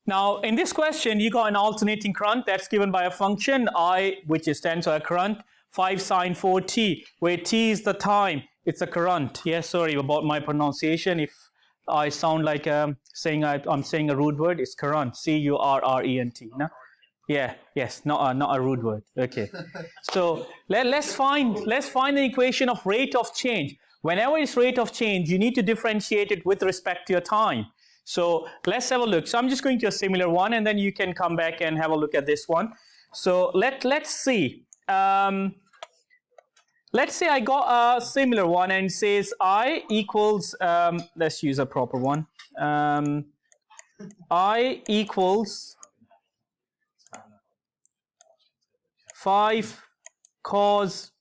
Now, in this question, you got an alternating current that's given by a function I, which is stands for a current, 5 sine 4t, where t is the time. It's a current. Yeah, sorry about my pronunciation. If I sound like I'm saying a rude word, it's current. C-U-R-R-E-N-T. No? Yeah, yes, not a rude word. Okay. So let's find the equation of rate of change. Whenever it's rate of change, you need to differentiate it with respect to your time. So let's have a look. So I'm just going to a similar one, and then you can come back and have a look at this one. So let's see. Let's say I got a similar one and it says I equals, let's use a proper one. I equals 5 cos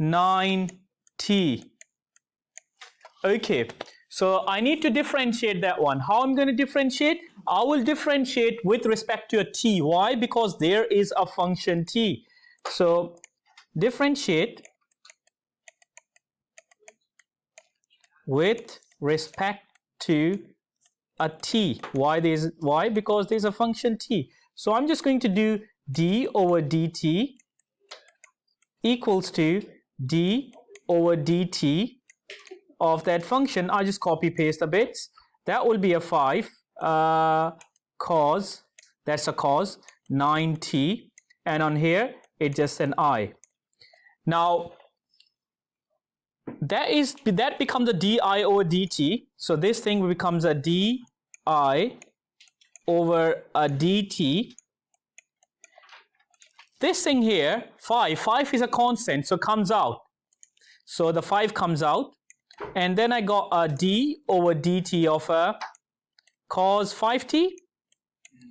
9t. Okay, so I need to differentiate that one. How I'm going to differentiate? I will differentiate with respect to a t. Why? Because there is a function t. So differentiate with respect to a t. Why? Because there's a function t. So I'm just going to do d over dt equals to d over dt of that function. I just copy paste the bits. That will be a 5 cos, that's a cos 9t, and on here it's just an I. Now that becomes a di over dt. So this thing becomes a di over a dt. This thing here, 5 is a constant, so comes out. So the 5 comes out, and then I got a d over dt of a cos 5t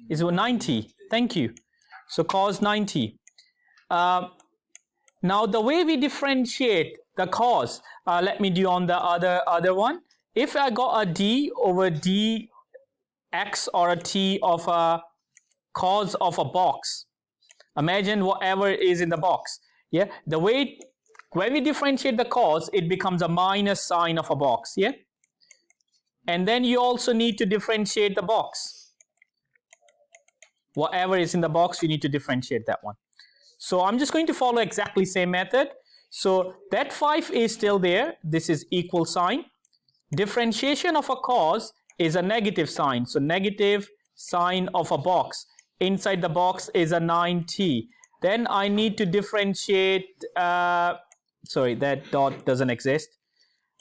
is 9t. Thank you. So cos 9t. Now the way we differentiate the cos, let me do on the other one. If I got a d over dx or a t of a cos of a box, imagine whatever is in the box. Yeah, the way when we differentiate the cos, it becomes a minus sign of a box. Yeah, and then you also need to differentiate the box. Whatever is in the box, you need to differentiate that one. So I'm just going to follow exactly same method. So that 5 is still there. This is equal sign. Differentiation of a cos is a negative sign. So negative sign of a box. Inside the box is a 9t. Then I need to differentiate, sorry, that dot doesn't exist.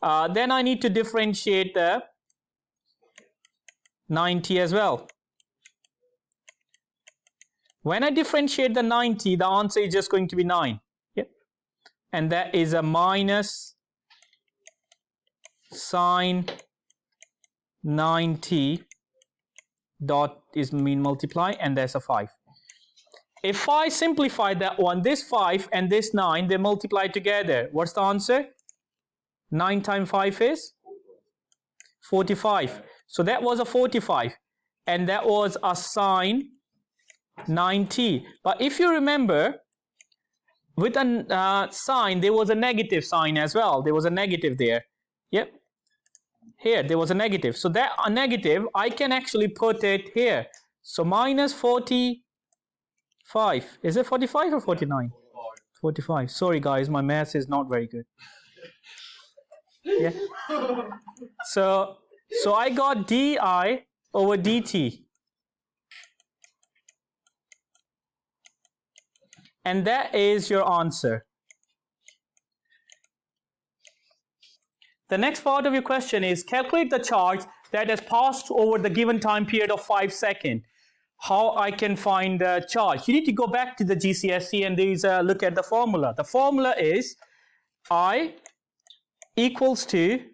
Then I need to differentiate the 9t as well. When I differentiate the 9t, the answer is just going to be 9. Yep. And that is a minus sine 9t dot is mean multiply, and there's a 5. If I simplify that one, this 5 and this 9, they multiply together. What's the answer? 9 times 5 is 45. So that was a 45, and that was a sine 9t. But if you remember, with a sign, there was a negative sign as well. There was a negative there. Yep. Here, there was a negative. So that a negative, I can actually put it here. So minus 45. Is it 45 or 49? 45. Sorry guys, my maths is not very good. Yeah. So I got di over dt. And that is your answer. The next part of your question is calculate the charge that has passed over the given time period of 5 seconds. How I can find the charge? You need to go back to the GCSE and look at the formula. The formula is I equals to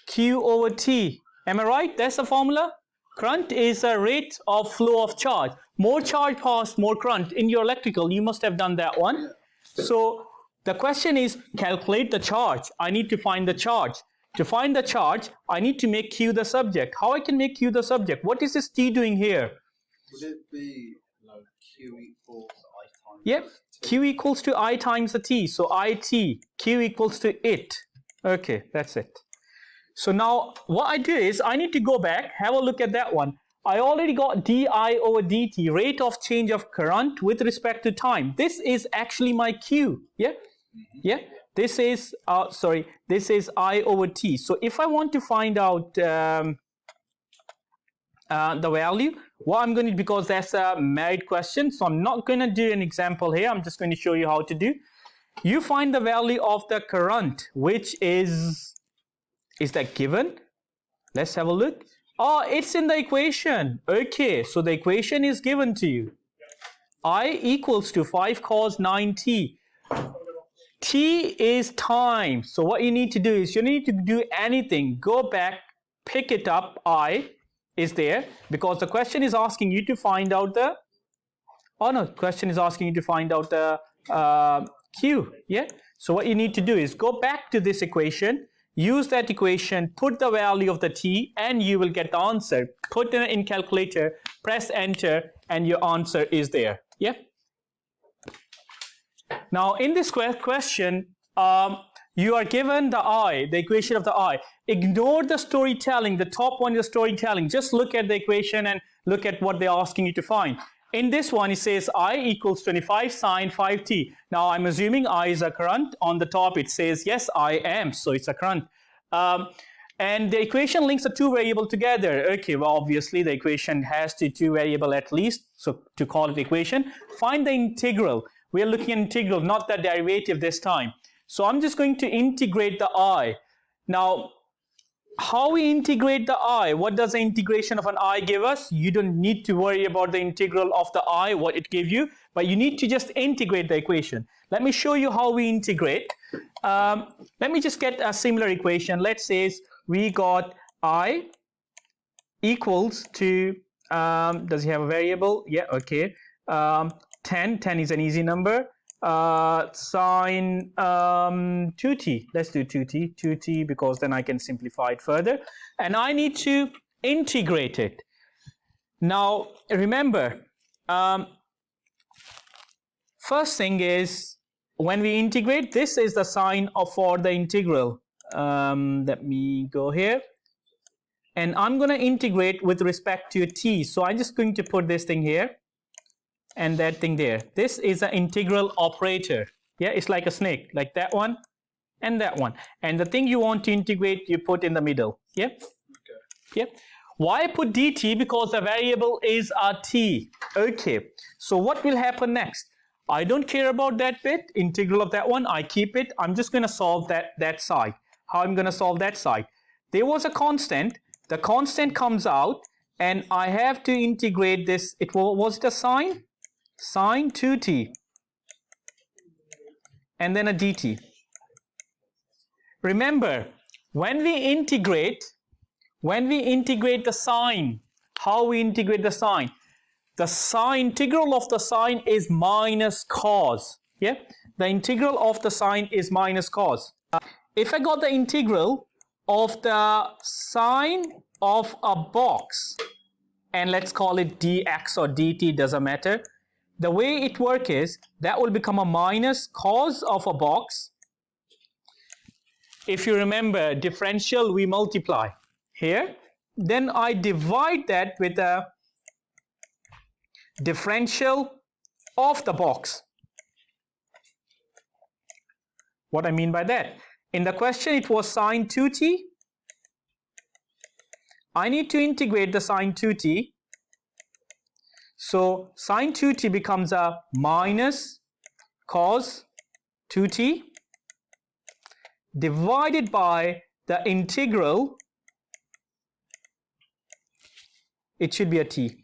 Q over T. Am I right? That's the formula. Current is a rate of flow of charge. More charge passed, more current. In your electrical, you must have done that one. So the question is calculate the charge. I need to find the charge. To find the charge, I need to make Q the subject. How I can make Q the subject? What is this T doing here? Would it be like Q equals I times Yep, T? Q equals to I times the T. So IT, Q equals to it. Okay, that's it. So now what I do is I need to go back, have a look at that one. I already got di over dt, rate of change of current with respect to time. This is actually my Q. Yeah? Yeah? This is, this is I over t. So if I want to find out the value, what I'm going to, because that's a married question, so I'm not going to do an example here. I'm just going to show you how to do. You find the value of the current, which is that given? Let's have a look. Oh, it's in the equation. Okay, so the equation is given to you. I equals to 5 cos 9t. T is time. So what you need to do is you need to do anything. Go back, pick it up. I is there because the question is asking you to find out the, oh no, question is asking you to find out the Q. Yeah. So what you need to do is go back to this equation, use that equation, put the value of the t, and you will get the answer. Put it in calculator, press enter, and your answer is there. Yeah. Now in this question, you are given the I, the equation of the I. Ignore the storytelling. The top one is storytelling. Just look at the equation and look at what they're asking you to find. In this one, it says I equals 25 sine 5t. Now I'm assuming I is a current. On the top, it says yes, I am. So it's a current. And the equation links the two variables together. Okay, well, obviously the equation has two variables at least. So to call it equation, find the integral. We are looking at integral, not the derivative this time. So I'm just going to integrate the I. Now, how we integrate the I? What does the integration of an I give us? You don't need to worry about the integral of the I, what it gives you, but you need to just integrate the equation. Let me show you how we integrate. Let me just get a similar equation. Let's say we got I equals to, does he have a variable? Yeah, okay. 10 is an easy number. Sine 2t. Let's do 2t because then I can simplify it further. And I need to integrate it. Now, remember, first thing is when we integrate, this is the sign for the integral. Let me go here. And I'm going to integrate with respect to t. So I'm just going to put this thing here and that thing there. This is an integral operator. Yeah, it's like a snake, like that one and that one. And the thing you want to integrate, you put in the middle. Yeah? Okay. Yeah. Why I put dt? Because the variable is a t. Okay. So what will happen next? I don't care about that bit, integral of that one. I keep it. I'm just going to solve that side. How I'm going to solve that side? There was a constant. The constant comes out, and I have to integrate this. Was it a sine? Sine 2t. And then a dt. Remember, when we integrate the sine, how we integrate the sine? The sine, integral of the sine is minus cos. Yeah? The integral of the sine is minus cos. If I got the integral of the sine of a box, and let's call it dx or dt, doesn't matter. The way it works is that will become a minus cos of a box. If you remember, differential we multiply here. Then I divide that with a differential of the box. What I mean by that? In the question it was sine 2t. I need to integrate the sine 2t. So sine 2t becomes a minus cos 2t divided by the integral. It should be a t.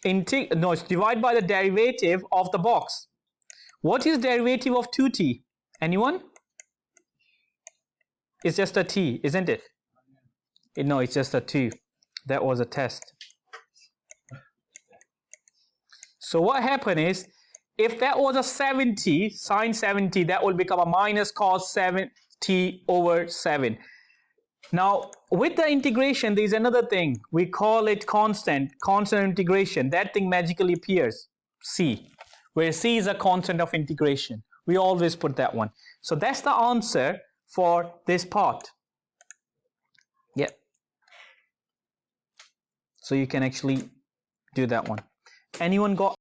No, it's divided by the derivative of the box. What is derivative of 2t? Anyone? It's just a t, isn't it? No, it's just a 2. That was a test. So what happened is, if that was a 70, sine 70, that will become a minus cos 7t over 7. Now, with the integration, there is another thing. We call it constant integration. That thing magically appears, c, where c is a constant of integration. We always put that one. So that's the answer for this part. So you can actually do that one. Anyone got